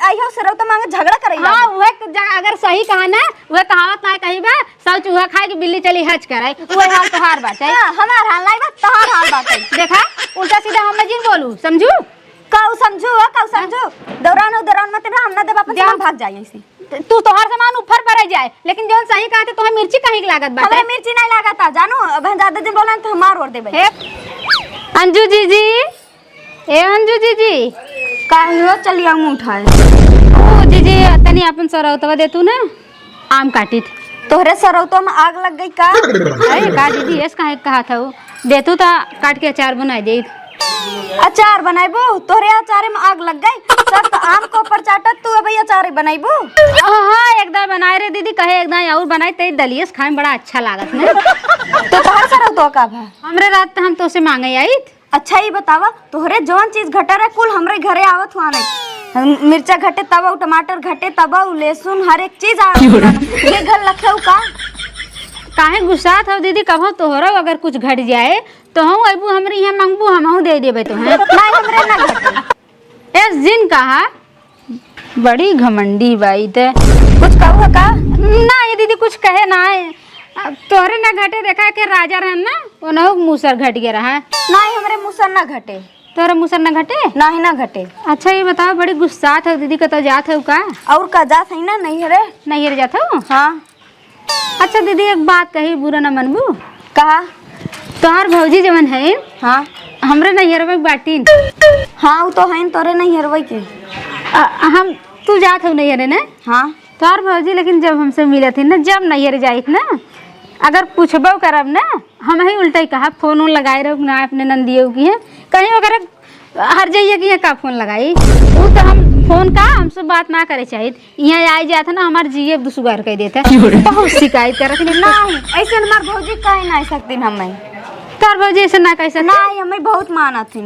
आइयो सरौ तो मांगे झगड़ा करे। हां वह अगर सही कहा ना वह कहावत ना कही बा सब चूहा खाए कि बिल्ली चली हज करे वह हाल तोहार बाटे। हां हमार हाल नहीं बा तोहार हाल बाटे। देखा उल्टा सीधा हम जिन बोलू समझू काऊ समझू दौरान मत ना हम ना देब अपन जान भाग जाई ऐसे। तू तोहार सामान ऊपर पर जाए लेकिन जोन सही कहा थे तोहे मिर्ची कहीं लागत बाटे। हमरा मिर्ची नहीं लागता जानू अब ज्यादा दिन बोलन तो हमार और देबे। अंजू जीजी ए अंजू जीजी काहियो चलिया मुंह उठाए। ओ जीजी तनी अपन सरौतवा दे तू ना आम काटित तोहरे सरौतो में आग लग गई का? अरे का दीदी ऐस काहे कहा था वो दे तू ता काट के अचार बना दे। अचार बनाइबो तोहरे अचार में आग लग गई सब तो आम को ऊपर चाटत तू अभी अचार बनाइबो। हां एकदम बनाए रे दीदी कहे एकदम और बनाए ते दलियस खाए में बड़ा अच्छा लागत ना। तो तोहर सरौतो का भा हमरे रात हम तो से मांगे आई। अच्छा ही बतावा तोहरे जौन चीज घटा रे कुल हमरे घरे आवत हुआ नहीं। मिर्चा घटे तब टमाटर घटे तब लहसुन हर एक चीज आवत ये घर लखऊ का काहे गुस्सा था दीदी कहो तोहरा अगर कुछ घट जाए तो हम अबू हमरे यहाँ मांगबू हमहू दे देबे तो है नहीं हमरे ना घटे। एस जिन कहा बड़ी घमंडी बाई ते कुछ कहू का ना ये दीदी कुछ कहे ना है तोहरे ना घटे देखा के राजा रहन ना वो ना मूसर घट गया रहा नहीं हमरे मुसर ना घटे तोहरा मूसर ना घटे नहीं ना घटे। अच्छा ये बताओ बड़ी गुस्सा था दीदी कतो जात है का और का जात है ना नहीं रे नहीं हर जात हो। हाँ अच्छा दीदी एक बात कही बुरा ना मनबू कहा तोहार भौजी जवन है हाँ हमरे नैहरवा बाटीन। हाँ वो तो है तोरे नहीं हरवई के हम तू जात हो नैहर ना हाँ तोहार भौजी लेकिन जब हमसे मिले थी ना जब नैहर जाइत ना अगर पूछबो करब ना हम ही उल्टा ही कहा फोन लगाए रहो ना अपने नंदियों की है कहीं अगर हर जाइए कि का फोन लगाई वो तो हम फोन का हमसे बात ना करे चाहिए यहाँ आई जाता ना हमारे जीए दुसुगार कह देता बहुत शिकायत कर रखी नहीं ऐसे हमार भौजी कहे ना सकती हमें तार भौजी ऐसे ना कह सकते नहीं हमें बहुत माना थी।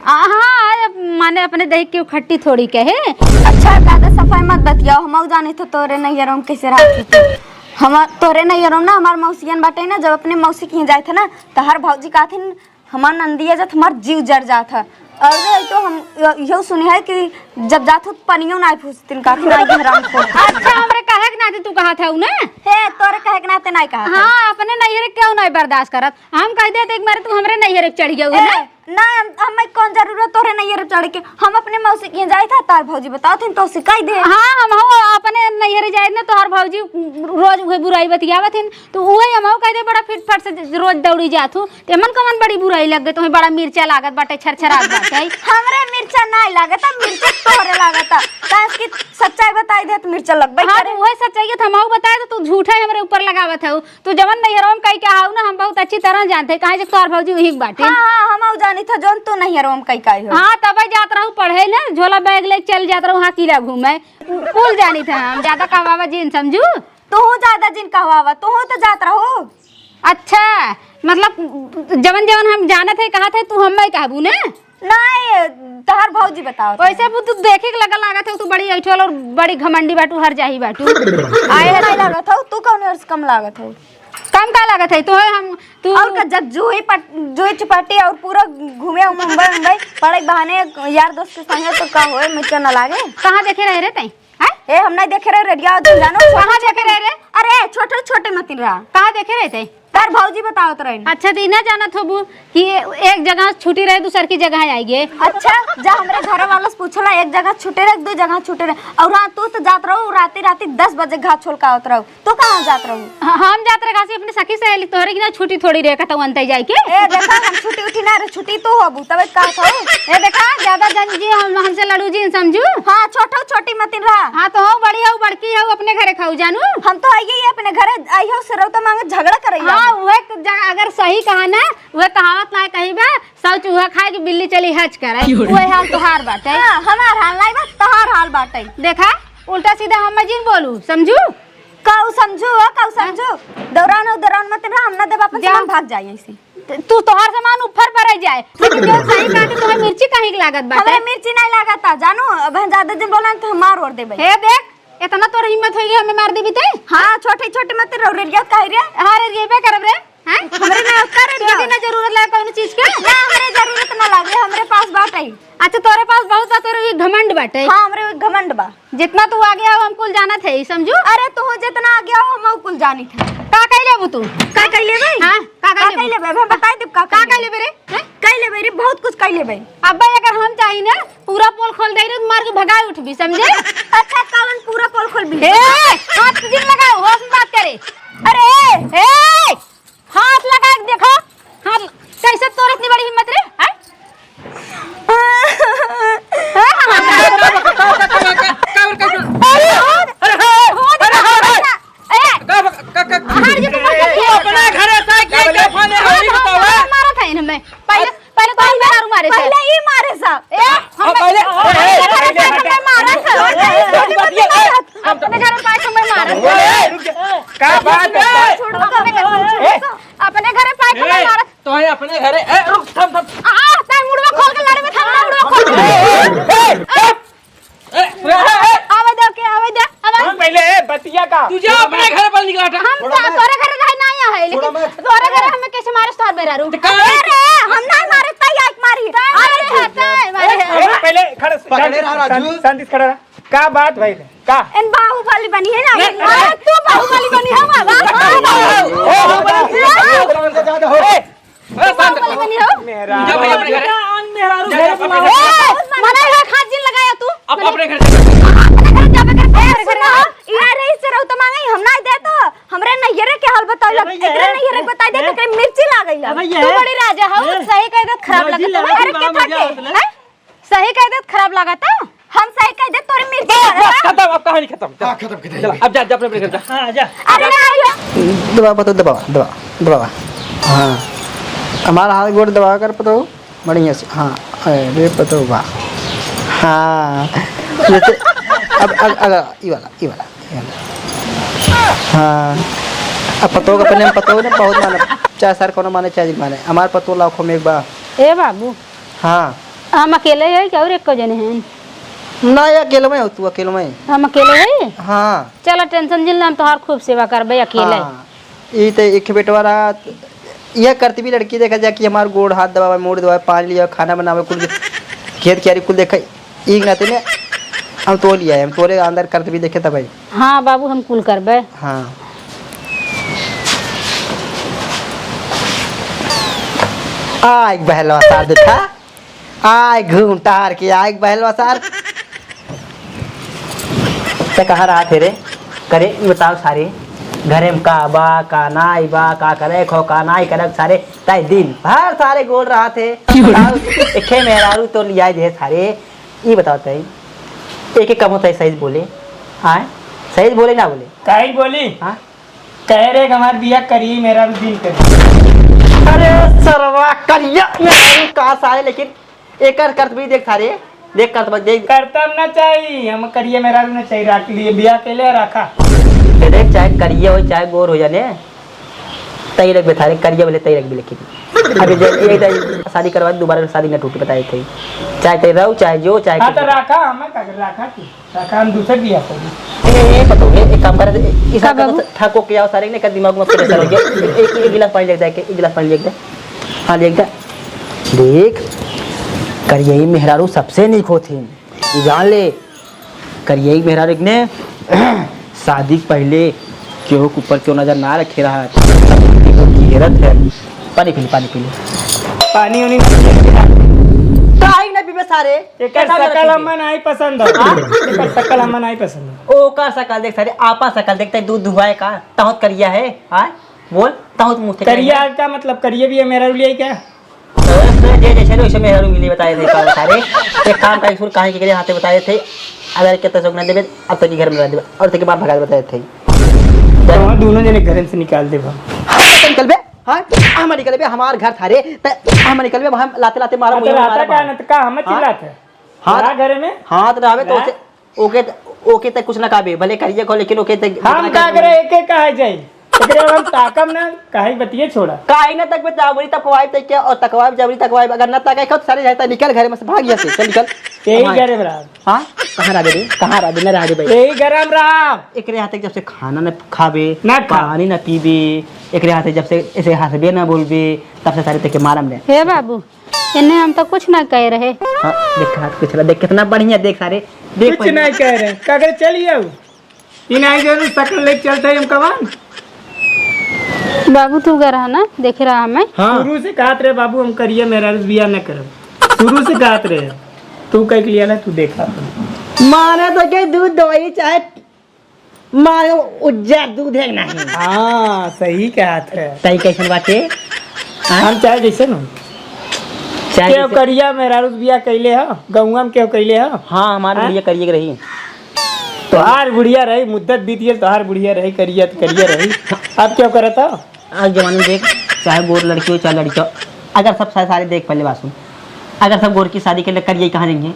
हाँ माने अपने दही की खट्टी थोड़ी कहे। अच्छा ज्यादा सफाई मत बतियाओ हम जाने तो तोरे नैहरों कैसे रहती हम तोरे नैहरों ना हमार मौसियन बाटे ना जब अपने मौसी की जाए थे ना तो हर भौजी का थी हमार नंदिया जब हमार जीव जर जात है और तो हम यही सुने है कि जब जात हो पनियों ना पूछती काफी ना हराम को। अच्छा हमरे कहे के नाते तू कहा था ना हे तोरे कहे के नाते नहीं कहा। हाँ अपने नैहर क्यों नहीं बर्दाश्त करत हम कह देते एक बार तू हमरे नैहर चढ़ गया ना हमें कौन जरूरत तोरे नैहर चढ़ के हम अपने मौसी के जाए था तार भौजी बताओ थे तो सिखाई दे। हाँ हम अपने नैहर जाए ना तोहर भौजी रोज वही बुराई बतियावत हन तो वही हम कह दे बड़ा फिट फट से रोज दौड़ी जात हूँ तेमन कमन बड़ी बुराई लग गई तुम्हें बड़ा मिर्चा लागत बाटे छरछरात बाटे हमरे मिर्चा नहीं लागता मिर्चा तोहरे लागता काहे की सच्चाई बताई दे तो मिर्चा लगबे हाँ करे। वही सच्चाई है हम बताए तो तू झूठा हमरे ऊपर लगावत है तू जवन नैहर में कह के आओ ना हम बहुत अच्छी तरह जानते हैं कहे तोहर भौजी वही बाटे। हाँ हम जानी था जोन तू नैहर में कह हो। हाँ तब जात रहू पढ़े ना झोला बैग लेके चल जात रहू हाँ किला घूमे कुल जानी था हम ज्यादा कहवावा जिन समझू तू ज्यादा जिन कहवावा तू तो जात रहो। अच्छा मतलब जवन जवन हम जानत है कहा थे तू हम कहबू ना नहीं तोहर भौजी बताओ वैसे तू देखे के लगा लागत है तू बड़ी ऐठल और बड़ी घमंडी बाटू हर जाही बाटू आए नहीं लागत हो तू कौन और कम लागत हो कम का लागत है तो हम तू और का जब जोई चपाटी और पूरा घूमे मुंबई पढ़े बहाने यार दोस्त के संगे तो का होए मिर्चा ना लागे। कहां देखे रहे रे तई ए हम नहीं देखे रहे रेडिया जानो कहां देखे रहे रे अरे छोटे छोटे मत रहा कहां देखे रहे तई तार भौजी बताओ तो रही। अच्छा तो ना जाना थोबू कि एक जगह छुट्टी रहे दूसर की जगह आएगी। अच्छा जा हमरे घर वालों से पूछला एक जगह छुट्टे रहे दो जगह छुट्टे रहे और हाँ तू तो जात रहो राती 10 बजे घाट छोड़ का आवत रहो तो कहां जात रहो। हम जात रहे घासी अपने सखी सहेली तोहरे की ना छुट्टी थोड़ी रे कतौ अंते जाई के ए देखा हम छुट्टी उठी ना रे छुट्टी तू होबू तबे का हो ए देखा ज्यादा जन जी हम हमसे लड़ू जी समझू। हां छोटी मत रहा। हां तो हो बड़ी हो बड़की हो अपने घरे खाऊ जानू हम तो आइए अपने घरे आइयो सरौ तो मांगे झगड़ा करे। हां वह अगर सही कहा ना वह कहावत ना कही बा सब चूहा खाए कि बिल्ली चली हज करे वही हाल तोहार बाटे। हां हमार हाल नहीं बा तोहार हाल बाटे। देखा उल्टा सीधा हम जिन बोलू समझू काऊ समझू दौरान मत ना हम ना देब अपन जान भाग जाई ऐसे तू तोहार सामान ऊपर पर जाए लेकिन जो सही कहा थे तोहे मिर्ची कहीं की लागत बाटे। हमें मिर्ची नहीं लागता जानू अब ज्यादा दिन बोलन तो मार और देबे। हे देख इतना तोर हिम्मत होई हमें मार देबी ते। हां छोटे मत रो रेडिया काहे रे हां रे बे करब रे हैं हमरे ना कर रे ना जरूरत लागे कोनो चीज के ना हमरे जरूरत ना लागे हमरे पास बाटे। अच्छा तोरे पास बहुत बा तोरे घमंड बाटे। हां हमरे घमंड बा जितना तू आगे आओ हम कुल जाना थे समझू। अरे तू जितना आ गया हो हम कुल जानी थे। का कहले बु तू? का कहले भाई? हां का कहले भाई हम बता दे का कहले बे रे? कहले भाई रे बहुत कुछ कहले भाई। अब्बा अगर हम चाही ना पूरा पोल खोल दे रे मार के भगा उठबी समझे। अच्छा कौन पूरा पोल खोल भी? ए हाथ जिन लगाओ होश में बात करे। अरे ए हाथ लगा के देखो। हाथ कैसे तोर इतनी बड़ी हिम्मत रे? हां पहले ही मारे साहब अपने घर में पाँच समय मारा अपने घर में पाँच समय मारा तो है अपने घरे रुक थम मुड़वा खोल के लड़े में थम मुड़वा खोल आवे दे पहले बतिया का तुझे अपने घर पर निकला हम तोरे घर रह नहीं है लेकिन तोरे घर हमें कैसे मारे तोर बेरा रू अरे हम नहीं मारे तई आके मारी अरे हटाए मारे पहले खड़े शांति खड़ा रहा का बात भाई का इन बाहुबली बनी है ना। अरे तू बाहुबली बनी है बाहुबली बनी हो मेरा जा भाई अपने घरे मना है खाद जिन लगाया तू अपने घर यारे इससे रहो तो मांगे हम नहीं दे तो हमरे नैयरे के हाल बताइला एकरे नैयरे बता दे तो मिर्ची लागइला तू बड़ी राजा हो सही कह दे खराब लगता अरे के थके सही कह दे खराब लगाता हम सही कह दे तोरे मिर्ची खत्म अब कहानी खत्म चल अब जा अपने घर जा हां जा अरे नहीं दबा पतो दबा हाँ हमारा हाथ गोड़ दबा कर पतो बढ़िया से हाँ अरे पतो वाह हाँ जैसे अब ये वाला हाँ अब पतो का पहले पतो ने बहुत माने चाहे सर कोनो माने चाहे माने हमारे पतो लाखों में एक बार ए बाबू हाँ हम अकेले है क्या और एक को जने हैं ना ये अकेले में हो तू अकेले में हम अकेले है हाँ चलो टेंशन जिल हम तोहार खूब सेवा करबे अकेले ये तो एक बेटवा रहा यह करती भी लड़की देखा जाए कि हमारे गोड़ हाथ दबावे मोड़ दबावे पानी लिया खाना बनावे कुल खेत क्यारी कुल देखा एक नाते ने हम तो लिया है हम तोरे अंदर करते भी देखे तब हाँ बाबू हम कुल करबे हाँ आय बहलवा सार देखा आय घूम टार के आय बहलवा सार ते कहाँ रहा थे रे करे ये बताओ सारे घरे में का नाई बा का करे खो का नाई करे सारे ताई दिन भर सारे गोल रहा थे एके मेहरारू तो लिया जे सारे ये बताओ ताई एक कम होता है सही बोले हाँ सही बोले ना बोले काई बोली हाँ कह रे हमार बिया करी मेरा दिल कर अरे सरवा करिया मेहरारू का सारे लेकिन एक कर भी देख सारे देख कर बस देख करतम ना चाहिए हम करिए मेरा ना चाहिए राख लिए बिया के लिए रखा देख चाहे करिए हो चाहे गोर हो जाने तई रख बेथारे करिए बोले तई रख भी लेकिन अभी जब शादी करवा दोबारा शादी न टूटी बताए थे चाहे तई रहो चाहे जो चाहे हाँ तो रखा हमें कागर रखा की रखा हम दूसरे बिया को ए पतो है एक काम कर इस ठाको के आओ सारे ने कर दिमाग में प्रेशर हो गया एक गिलास पानी लेके जाके एक गिलास पानी लेके हां लेके देख करिए मेहरारू सबसे नीक होथिन जान ले करिए मेहरारू ने शादी पहले केहू के ऊपर क्यों नजर ना रखे रहा घेरत है पानी पी पानी उनी काहे ना पीबे सारे एकर सकल हमन आई पसंद है एकर सकल हमन आई पसंद ओ का सकल देख सारे आपा सकल देखते दूध दुहाए का तहत करिया है हां बोल तहत मुंह से करिया का मतलब करिए भी है मेरा लिए क्या जे जैसे वैसे मेहरारू मिली बताए थे सारे एक काम का सुर काहे के हाथे बताए थे अगर कितना जोग ना देबे अब तक घर में रह देबे और तक बार भगा बताए थे तो दोनों जने घर से निकाल देबो निकल बे हां हम निकल बे हमार घर थारे हम निकल बे हम लाते लाते मारा तो राता का न का हम चिल्लात है हां घर में हां तो आवे तो ओके ओके तक कुछ ना काबे भले करिए को लेकिन ओके तक हम का करे एक एक कहे जाई एकरे हम ताकम ना काहे बतिए छोड़ा काहे ना तक जावरी तक वाइब तक के और तकवाइब जावरी तक वाइब अगर ना तक खत सारे जाता निकल घर में से भाग गया से चल निकल यही घर में रहा हां कहां रह गए कहां रह गए ना रह गए यही घर में रहा एकरे हाथे जब से खाना न खाबे ना पानी न पीबे एकरे हाथे जब से ऐसे हंसबे ना बोलबे तब से सारे तक मारम ले हे बाबू इन्हें हम तो कुछ ना कह रहे हां देख हाथ कुछ देख कितना बढ़िया देख सारे देख कुछ नहीं कह रहे का करे चलिए इन आई जो सकल लेके चलते हम कवान बाबू तू गया ना देख रहा हमें। हाँ शुरू से कहत रहे बाबू हम करिए मेरा बिया न करब शुरू से कहत रहे तू कह के लिया ना तू देखा माने तो के दूध दवाई चाहे माने उज्जर दूध है नहीं। हाँ सही कहत है तई कैसन बाटे हम चाहे जैसे न चाहे केव करिया मेरा बिया कैले हो गौआ में केव कैले हो हाँ हमारे हाँ? लिए करिए रही तोहार बुढ़िया रही मुद्दत बीती है तोहार बुढ़िया रही करिया तो करिया रही अब क्या करत हो आज जमाने में देख चाहे गोर लड़की हो चाहे लड़की हो अगर सब सारे देख पहले बात सुन अगर सब गोर की शादी के लिए करिए कहाँ देंगे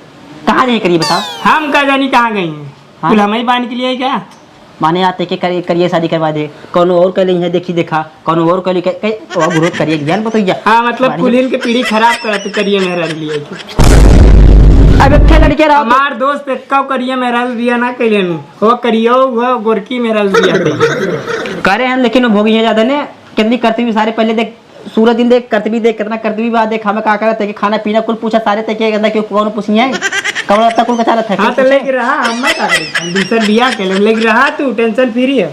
कहाँ देंगे करिए बताओ। हम का जानी कहाँ गई हैं हाँ? कुल हम ही बांध के लिए क्या माने आते कि करिए शादी करवा दे कौन और कह है देखी देखा कौन और कह विरोध करिए ज्ञान बताइए। हाँ मतलब कुलीन के पीढ़ी खराब करत करिए मेरा लिए अब एक लड़के रहो हमार दोस्त कब करिए मेरा बिया ना कैले वो करियो वो गोरकी मेरा बिया कैले करे हैं लेकिन वो भोगी है ज्यादा ने कितनी करती भी सारे पहले देख सूरज दिन देख करती भी देख कितना करती भी बात देख हमें क्या करते कि खाना पीना कुल पूछा सारे तक के कौन पूछिए कमरा तक कुल का चालत है हाँ तो लेके रहा हम मैं का करी हम दूसर बिया के लेके रहा तू टेंशन फ्री है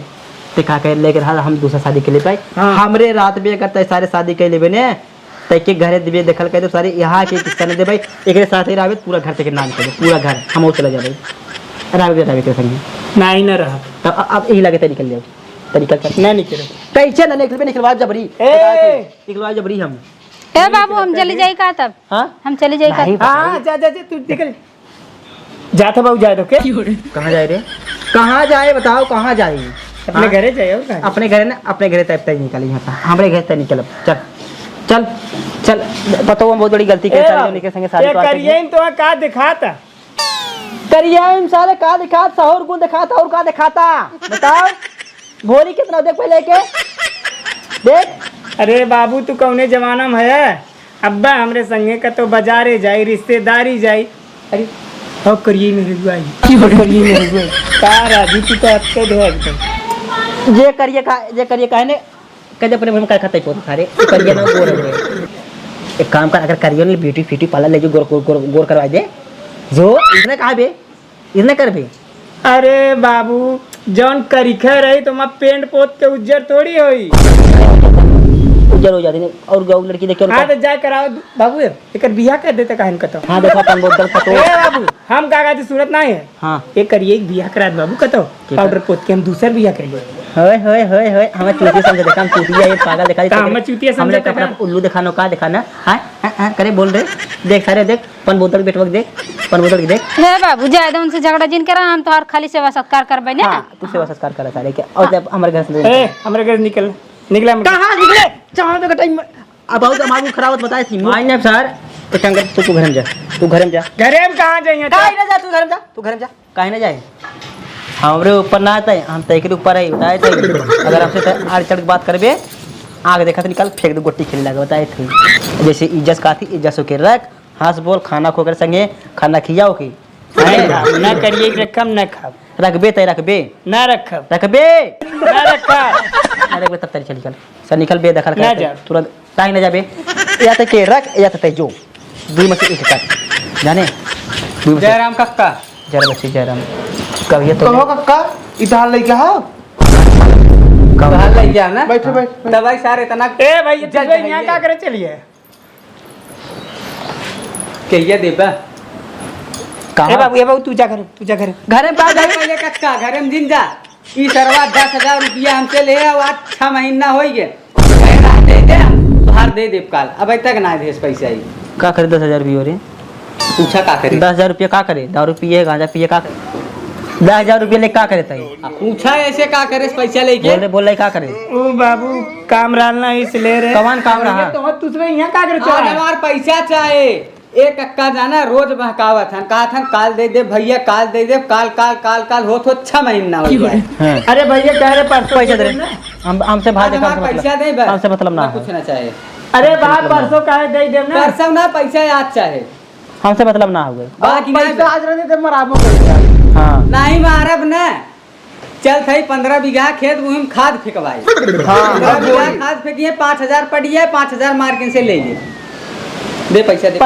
देखा के लेके रहा हम दूसरा शादी के लिए भाई हाँ। हमरे रात भी करते सारे शादी के लिए बने तय के घरे दिवे देखल के सारे यहाँ के किस्सा ने दे भाई एक साथ ही रावे पूरा घर तक नाम कर पूरा घर हम और चला जा भाई रावे के संगे नहीं न रहा तो अब यही लगे निकल जाओ तरीका कर नहीं निकले कैसे ना निकलवा जबरी निकलवा जबरी हम ए बाबू हम चली जाए का तब हाँ हम चली जाए नहीं का हाँ जा जा जा तू निकल जाता बाबू जाए तो क्या कहाँ जाए रे कहाँ जाए बताओ कहाँ जाए अपने घरे जाए और कहाँ? अपने घरे ना अपने घरे तय तय निकल यहाँ से हमारे घर तय निकल चल चल चल बताओ हम बहुत बड़ी गलती ए कर बाबू, के संगे ये शादी करिए इन तो का दिखाता करिए इन सारे का दिखाता और गुण दिखाता और का दिखाता बताओ भोली कितना देख पहले के देख अरे बाबू तू कौने जमाना में है अब्बा हमरे संगे का तो बाजारे जाई रिश्तेदारी जाई अरे हो करिए मेरे बुआई करिए मेरे बुआई का राजू तू तो अच्छे दे एकदम ये करिए का ने कदे अपने में का खाते पोत सारे करिए ना गोर है एक काम कर अगर करिए ने ब्यूटी फ्यूटी पार्लर ले जो गोर करवा दे जो इसने कहा बे इसने कर बे अरे बाबू जौन करिखे रही तो मैं पेंट पोत के उज्जर थोड़ी होई उज्जर हो जाती और गौ लड़की देख हाँ तो जाए कराओ बाबू एक बियाह कर देते कहन कतो हाँ देखो अपन बोतल पतो ए बाबू हम का कहते सूरत नहीं है हाँ एक करिए एक बियाह करा दे बाबू कतो पाउडर पोत के हम दूसर बियाह करिए होए हमें चूतिया समझ देखा हम चूतिया ये पागल दिखाई तो हमें चूतिया समझ हमने देखा। अपना उल्लू दिखानो का दिखाना हां करे बोल रहे देख सारे देख पन बोतल बेटवक देख पन बोतल की देख हे बाबू जाए दो उनसे झगड़ा जिन करा हम तो हर खाली सेवा सत्कार करबे ना हां तू सेवा संस्कार करा सारे के और जब हमारे घर से ए हमरे घर निकल निकला कहां निकले चाह तो टाइम अब बहुत हमारी खराबत बताई थी मायने सर तो चंगा तू घर में जा तू घर में जा घरे में कहाँ जाएंगे काहे ना जा तू घर में जा तू घर में जा काहे ना जाए हमरे ऊपर ना आता है हम तय के ऊपर है बताए थे अगर हमसे आड़ चढ़ के बात करबे आग देखा तो निकाल फेंक दो गोटी खेलने लगा बताए थे जैसे इज्जत का थी इज्जत के रख हंस बोल खाना खो कर संगे खाना खियाओ की ना करिए कि रखम न खाब रखबे तय रखबे ना रखब रखबे ना रखा अरे तब तक चल निकल सर निकल बे दखल ना कर जा। तुरंत काहे ना जाबे या तक के रख या तक जो दो में से एक कर जाने दो में से जयराम कक्का जरा बच्चे जयराम कभी तो कहो कक्का इधर लेके आओ कभी लग जा ना बैठो बैठ दवाई सारे तना ए भाई यहाँ क्या करे चलिए कहिया देबा ए बाबू तू जा घर घर में पा जाए पहले कक्का घरे में जिन जा ई सरवा 10,000 रुपया हमसे ले आओ आज 6 महीना हो गए दे दे तोहार दे देब काल अब तक ना देस पैसा ही का करे 10,000 रुपये रे पूछा का करे 10,000 रुपये का करे दारू पिए गांजा पिए का करे 10,000 रुपये ले का करे तई पूछा ऐसे का करे पैसा लेके बोल रहे का करे ओ बाबू काम डालना इसलिए रे कमान काम रहा तो दूसरे यहाँ क्या करे आज हमार पैसा चाहे एक कक्का जाना रोज बहकावत हन कहा था काल दे दे भैया काल दे दे काल काल काल काल हो 6 महीना हो गया अरे भैया कह रहे परसों पैसा दे हम हमसे भाई देखा पैसा दे बस हमसे मतलब ना है पूछना चाहे अरे बात परसों कहे दे देव ना परसों ना पैसा आज चाहे हमसे मतलब ना हुए बाकी पैसा आज रहने ते मराबो कर हाँ नहीं मारब न चल थई 15 बीघा खेत वही में खाद फेंकवाई 15 बीघा खाद फेंकिए 5,000 पड़िए 5,000 मार्किन से ले लिए दे पैसा दे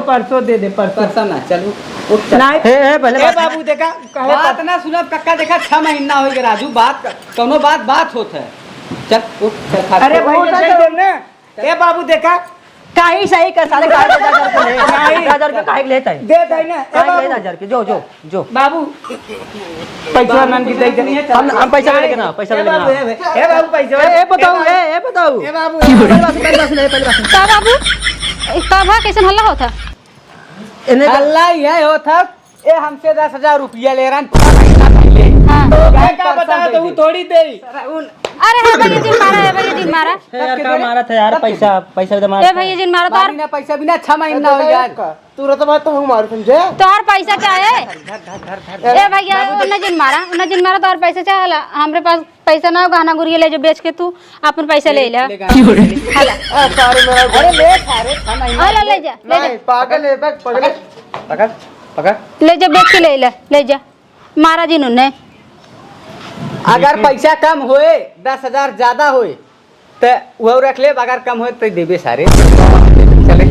परसों दे दे परसों परसों ना चलू उठ चल। नहीं हे पहले ए बात बाबू देखा कहे बात ना सुनब कक्का देखा 6 महीना हो गया राजू बात कौनो बात होत है चल उठ चल खा अरे भाई ये दे दे ना ए बाबू देखा काहे सही कर साले काहे 1000 रुपए काहे लेता है दे दे ना ए काहे बाबू 1000 के जो बाबू पैसा नन की दे दे हम पैसा ले लेके ना पैसा ले ए बाबू लेके ए बाबू पैसा ए बताओ ए बताओ ए बाबू पहले बात सुन का बाबू का भा कैसन हल्ला होता इन्हें अल्लाह ये होता ए हमसे 10,000 रुपया ले रहा 6 महीना पहले क्या का बता तो थोड़ी दे अरे है भैया जी मारा है भैया जी मारा यार का मारा था यार पैसा दे मारा ए भैया जी मारा तो बिना पैसा बिना 6 महीना हो गया तुरंत बात तो हम मार समझे तोहर पैसा चाहे ए भैया उन्ना जिन मारा तोहर पैसा चाहे हमरे पास पैसा ना हो गहना गुड़िया ले जो बेच के तू अपन पैसा ले ले हला सारे मेरा अरे ले सारे 6 महीना हला ले जा नहीं पागल है बक पगले पकड़ पकड़ ले जा बेच के ले जा मारा जी नुन्ने अगर पैसा कम होए 10,000 ज्यादा होए तो वो रख ले अगर कम होए तो देबे सारे चले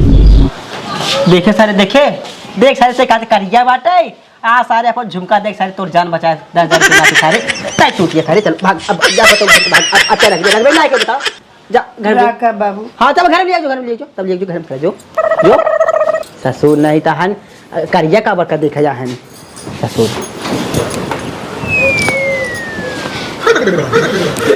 देखे सारे देख सारे से काट करिया बाटे आ सारे अपन झुमका देख सारे तोर जान बचाए 10,000 रुपए लाके सारे काय टूट गया सारे चल भाग अब जा बताओ भाग अच्छा रख दे ना के बताओ जा घर में का बाबू हां तब घर में ले जाओ तब ले जाओ घर में जो ससुर नहीं तहन करिया का बरका देखा जा है ससुर